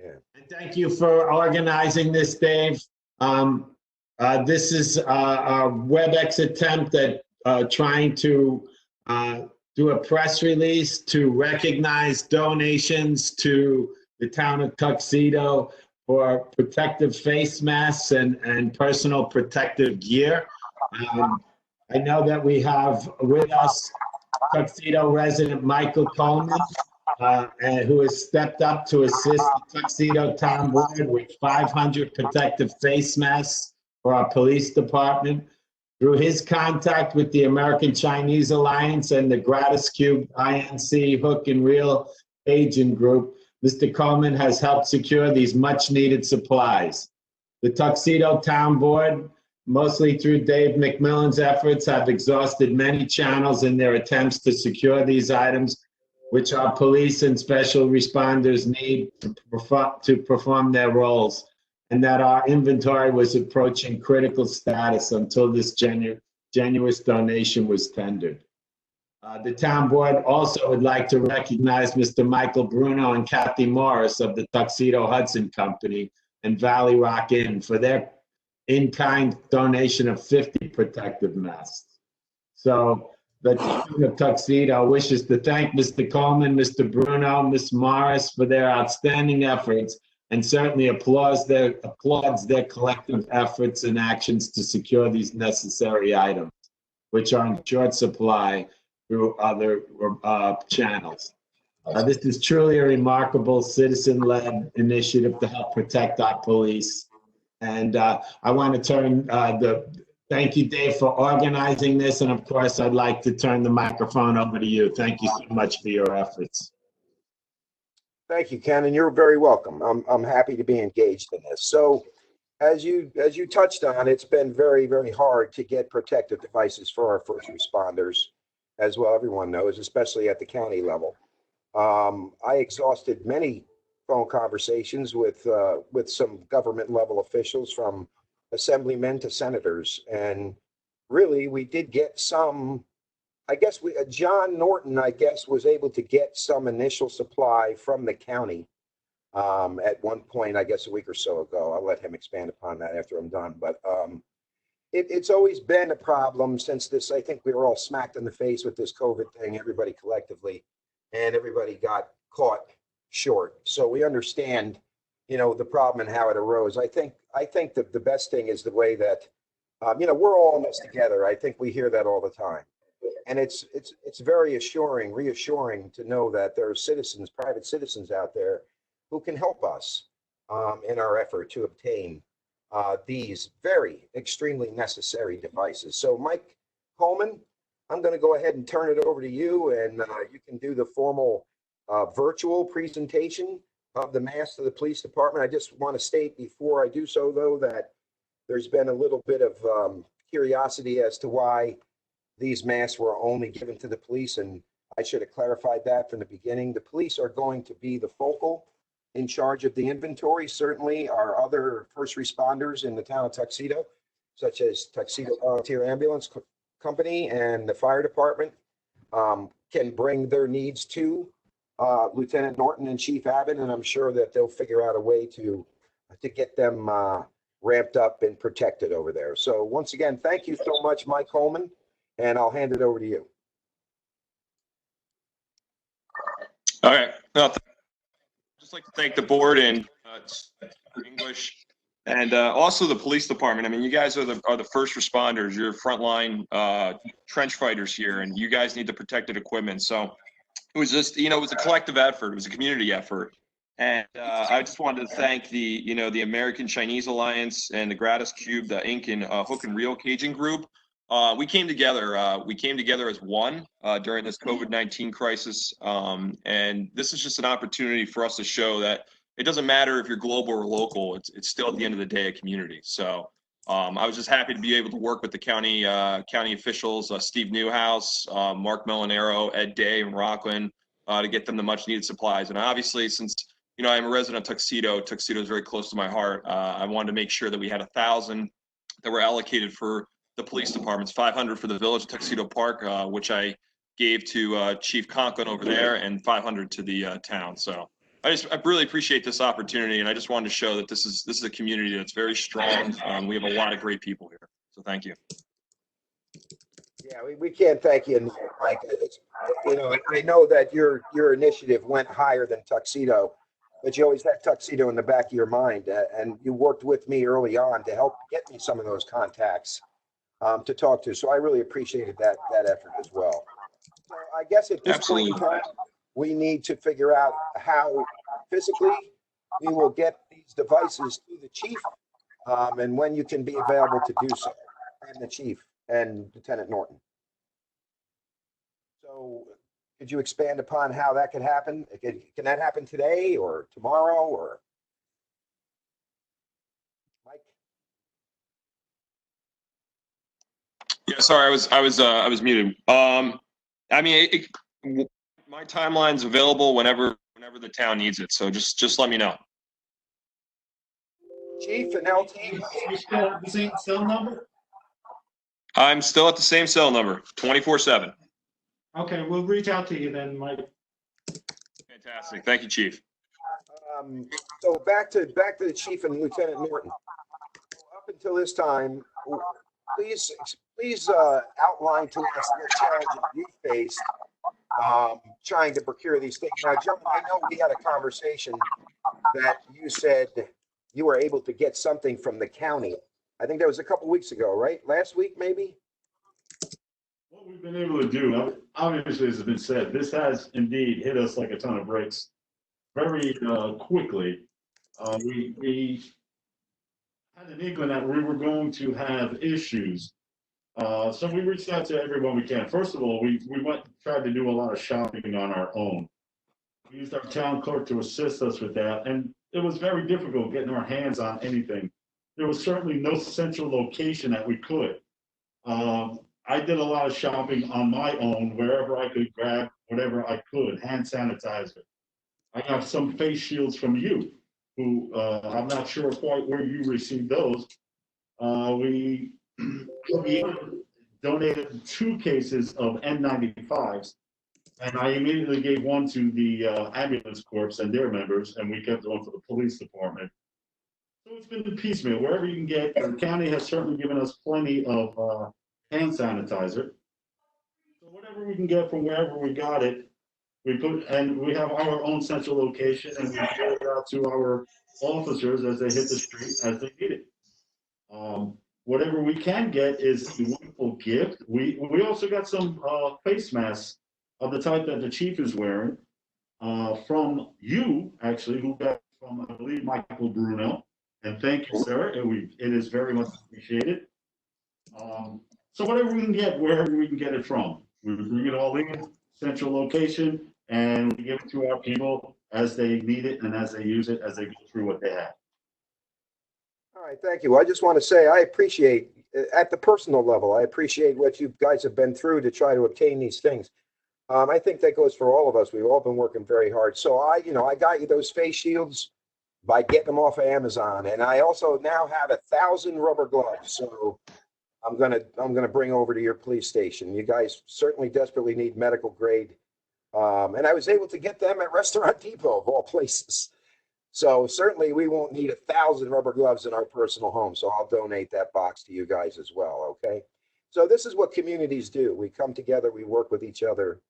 Yeah. And thank you for organizing this, Dave. This is a WebEx attempt at trying to do a press release to recognize donations to the town of Tuxedo for protective face masks and personal protective gear. I know that we have with us Tuxedo resident Michael Coleman, who has stepped up to assist the Tuxedo Town Board with 500 protective face masks for our police department. Through his contact with the American Chinese Alliance and the Gratis Cube INC Hook and Reel Agent Group, Mr. Coleman has helped secure these much-needed supplies. The Tuxedo Town Board, mostly through Dave McMillan's efforts, have exhausted many channels in their attempts to secure these items, which our police and special responders need to perform their roles, and that our inventory was approaching critical status until this generous donation was tendered. The town board also would like to recognize Mr. Michael Bruno and Kathy Morris of the Tuxedo Hudson Company and Valley Rock Inn for their in-kind donation of 50 protective masks. So the town of Tuxedo wishes to thank Mr. Coleman, Mr. Bruno, Ms. Morris for their outstanding efforts, and certainly applauds their collective efforts and actions to secure these necessary items, which are in short supply through other channels. This is truly a remarkable citizen-led initiative to help protect our police. And I want to turn thank you, Dave, for organizing this. And of course, I'd like to turn the microphone over to you. Thank you so much for your efforts. Thank you, Ken, and you're very welcome. I'm happy to be engaged in this. So as you touched on, it's been very, very hard to get protective devices for our first responders, as well everyone knows, especially at the county level. I exhausted many phone conversations with some government level officials, from assemblymen to senators, and really we did get some. I guess John Norton, I guess, was able to get some initial supply from the county at one point, I guess a week or so ago. I'll let him expand upon that after I'm done. But it's always been a problem since this. I think we were all smacked in the face with this COVID thing, everybody collectively, and everybody got caught short. So we understand, the problem and how it arose. I think that the best thing is the way that, we're all in this together. I think we hear that all the time. And it's very reassuring to know that there are citizens, private citizens out there who can help us in our effort to obtain these very extremely necessary devices. So Mike Coleman, I'm going to go ahead and turn it over to you, and you can do the formal virtual presentation of the masks to the police department. I just want to state before I do so, though, that there's been a little bit of curiosity as to why these masks were only given to the police, and I should have clarified that from the beginning. The police are going to be the focal in charge of the inventory. Certainly our other first responders in the town of Tuxedo, such as Tuxedo Volunteer Ambulance Company and the fire department, can bring their needs to Lieutenant Norton and Chief Abbott, and I'm sure that they'll figure out a way to get them ramped up and protected over there. So once again, thank you so much, Mike Coleman, and I'll hand it over to you. All right. Well, just like to thank the board and English, and also the police department. I mean, you guys are the first responders. You're frontline trench fighters here, and you guys need the protected equipment. So it was just, it was a collective effort. It was a community effort. And I just wanted to thank the American Chinese Alliance and the Gratis Cube, the Inc. and Hook and Reel Caging Group. We came together. We came together as one during this COVID-19 crisis. And this is just an opportunity for us to show that it doesn't matter if you're global or local. It's still at the end of the day a community. So I was just happy to be able to work with the county officials, Steve Newhouse, Mark Melanero, Ed Day, and Rockland to get them the much needed supplies. And obviously, since I'm a resident of Tuxedo is very close to my heart. I wanted to make sure that we had 1,000 that were allocated for the police departments, 500 for the village of Tuxedo Park, which I gave to Chief Conklin over there, and 500 to the town. So I really appreciate this opportunity, and I just wanted to show that this is a community that's very strong. We have a lot of great people here, so thank you. Yeah, we can't thank you enough, Mike. I know that your initiative went higher than Tuxedo, but you always had Tuxedo in the back of your mind, and you worked with me early on to help get me some of those contacts to talk to. So I really appreciated that effort as well. So I guess at this point in Absolutely. time, we need to figure out how physically we will get these devices to the chief, and when you can be available to do so, and the chief and Lieutenant Norton. So could you expand upon how that could happen? Can that happen today or tomorrow or Mike? Yeah, sorry, I was muted. I mean, my timeline's available whenever the town needs it. So just let me know. Chief and LT? You still have the same cell number? I'm still at the same cell number, 24/7. Okay, we'll reach out to you then, Mike. Fantastic. Thank you, Chief. So back to the chief and Lieutenant Norton. Up until this time, please outline to us the challenges you faced trying to procure these things. Now, John, I know we had a conversation that you said you were able to get something from the county. I think that was a couple weeks ago, right? Last week, maybe? What we've been able to do, obviously, as has been said, this has indeed hit us like a ton of bricks very quickly. We had an inkling that we were going to have issues. So we reached out to everyone we can. First of all, we tried to do a lot of shopping on our own. We used our town clerk to assist us with that, and it was very difficult getting our hands on anything. There was certainly no central location that we could. I did a lot of shopping on my own, wherever I could grab whatever I could, hand sanitizer. I got some face shields from you, who I'm not sure quite where you received those. We donated 2 cases of N95s, and I immediately gave one to the ambulance corps and their members, and we kept one for the police department. So it's been piecemeal, wherever you can get. The county has certainly given us plenty of hand sanitizer. So whatever we can get from wherever we got it, we put, and we have our own central location, and we share it out to our officers as they hit the street as they need it. Whatever we can get is a wonderful gift. We also got some face masks of the type that the chief is wearing from you, actually, who got from, I believe, Michael Bruno. And thank you, sir. It is very much appreciated. So whatever we can get, wherever we can get it from, we bring it all in, central location, and we give it to our people as they need it and as they use it, as they go through what they have. All right, thank you. I just want to say I appreciate, at the personal level, I appreciate what you guys have been through to try to obtain these things. I think that goes for all of us. We've all been working very hard. So I got you those face shields by getting them off of Amazon, and I also now have 1,000 rubber gloves. So I'm gonna bring over to your police station. You guys certainly desperately need medical grade, and I was able to get them at Restaurant Depot of all places. So certainly we won't need 1,000 rubber gloves in our personal home. So I'll donate that box to you guys as well. Okay. So this is what communities do. We come together, we work with each other.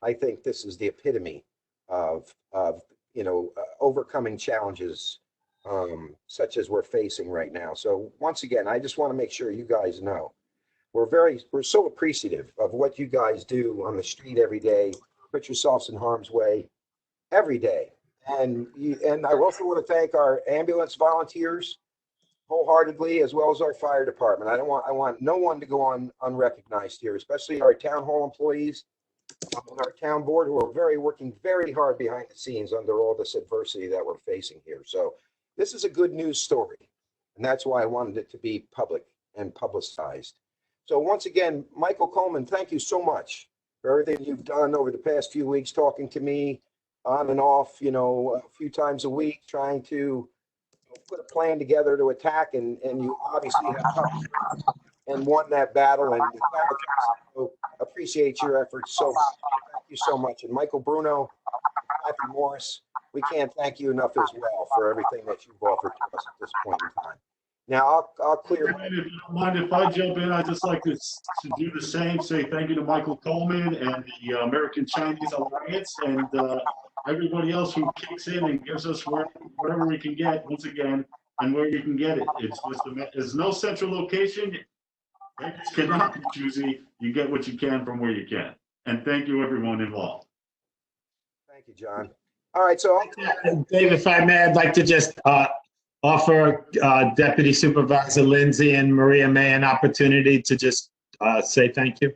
I think this is the epitome of overcoming challenges such as we're facing right now. So once again, I just want to make sure you guys know we're so appreciative of what you guys do on the street every day. Put yourselves in harm's way every day. And I also want to thank our ambulance volunteers wholeheartedly, as well as our fire department. I want no one to go unrecognized here, especially our town hall employees and our town board, who are working very hard behind the scenes under all this adversity that we're facing here. So this is a good news story, and that's why I wanted it to be public and publicized. So once again, Michael Coleman, thank you so much for everything you've done over the past few weeks, talking to me on and off, a few times a week, trying to put a plan together to attack, and you obviously have come and won that battle, and so appreciate your efforts so much. Thank you so much. And Michael Bruno, Matthew Morris, we can't thank you enough as well for everything that you've offered to us at this point in time. Now, I'll clear. If you don't mind if I jump in, I'd just like to do the same, say thank you to Michael Coleman and the American Chinese Alliance and everybody else who kicks in and gives us whatever we can get, once again, and where you can get it. It's just, there's no central location. Beggars cannot be choosy. You get what you can from where you can. And thank you, everyone involved. Thank you, John. All right, so Dave, if I may, I'd like to just offer Deputy Supervisor Lindsay and Maria May an opportunity to just say thank you.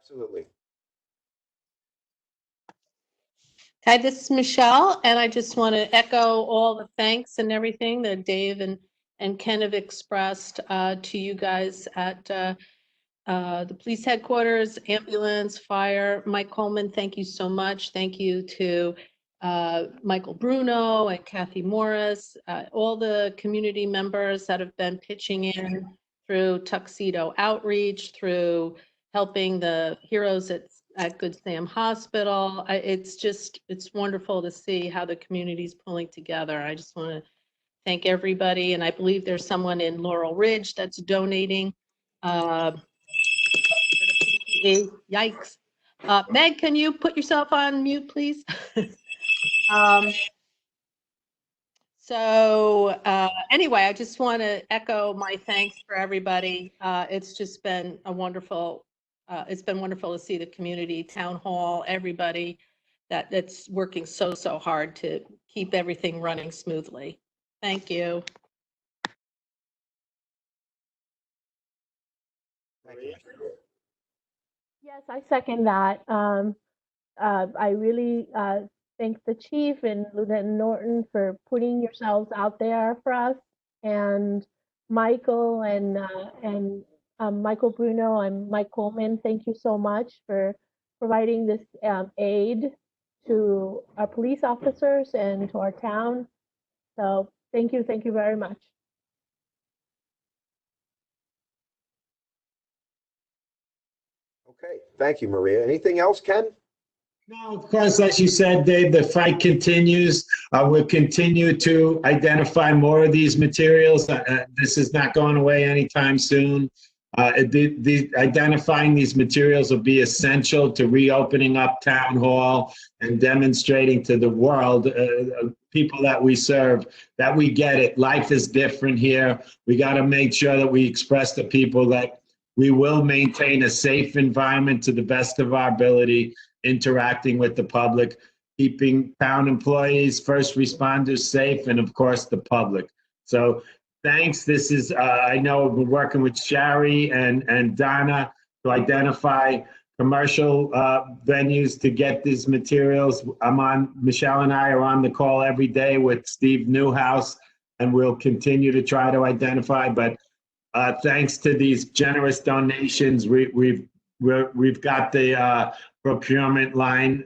absolutely. Hi, this is Michelle, and I just want to echo all the thanks and everything that Dave and Ken have expressed to you guys at the police headquarters, ambulance, fire. Mike Coleman, thank you so much. Thank you to Michael Bruno and Kathy Morris, all the community members that have been pitching in through Tuxedo Outreach, through helping the heroes at Good Sam Hospital. It's wonderful to see how the community's pulling together. I just want to thank everybody, and I believe there's someone in Laurel Ridge that's donating. Yikes. Meg, can you put yourself on mute, please? Anyway, I just want to echo my thanks for everybody. It's just been it's been wonderful to see the community, town hall, everybody that's working so hard to keep everything running smoothly. Thank you. Thank you. Yes, I second that. I really thank the chief and Lieutenant Norton for putting yourselves out there for us, and Michael and Michael Bruno and Mike Coleman. Thank you so much for providing this aid to our police officers and to our town. So thank you very much. Okay, thank you, Maria. Anything else, Ken? No, of course, as you said, Dave, the fight continues. We'll continue to identify more of these materials. This is not going away anytime soon. Identifying these materials will be essential to reopening up town hall and demonstrating to the world, people that we serve, that we get it. Life is different here. We got to make sure that we express to people that we will maintain a safe environment to the best of our ability, interacting with the public, keeping town employees, first responders safe, and of course the public. So thanks. This is, I know we're working with Shari and Donna to identify commercial venues to get these materials. Michelle and I are on the call every day with Steve Newhouse, and we'll continue to try to identify, but thanks to these generous donations, we've got the procurement line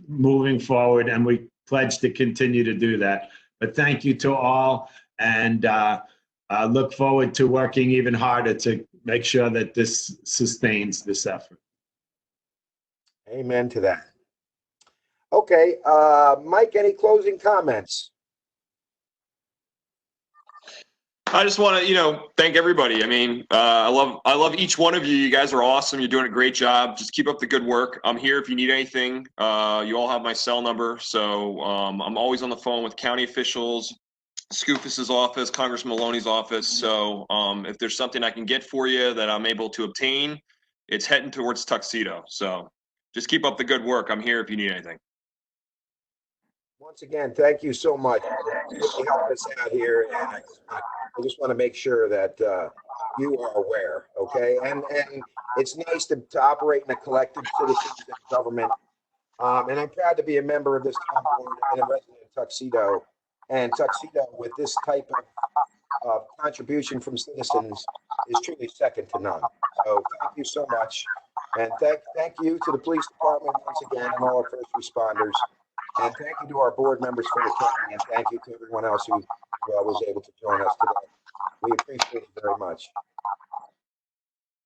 moving forward, and we pledge to continue to do that. But thank you to all, and look forward to working even harder to make sure that this sustains this effort. Amen to that. Okay, Mike, any closing comments? I just want to, thank everybody. I mean, I love each one of you. You guys are awesome. You're doing a great job. Just keep up the good work. I'm here if you need anything. You all have my cell number. So I'm always on the phone with county officials, Scoofus's office, Congressman Maloney's office. So if there's something I can get for you that I'm able to obtain, it's heading towards Tuxedo. So just keep up the good work. I'm here if you need anything. Once again, thank you so much for helping us out here. And I just want to make sure that you are aware, okay? And it's nice to operate in a collective citizens government. And I'm proud to be a member of this town board and a resident of Tuxedo. And Tuxedo, with this type of contribution from citizens, is truly second to none. So thank you so much. And thank you to the police department once again and all our first responders. And thank you to our board members for attending, and thank you to everyone else who was able to join us today. We appreciate it very much.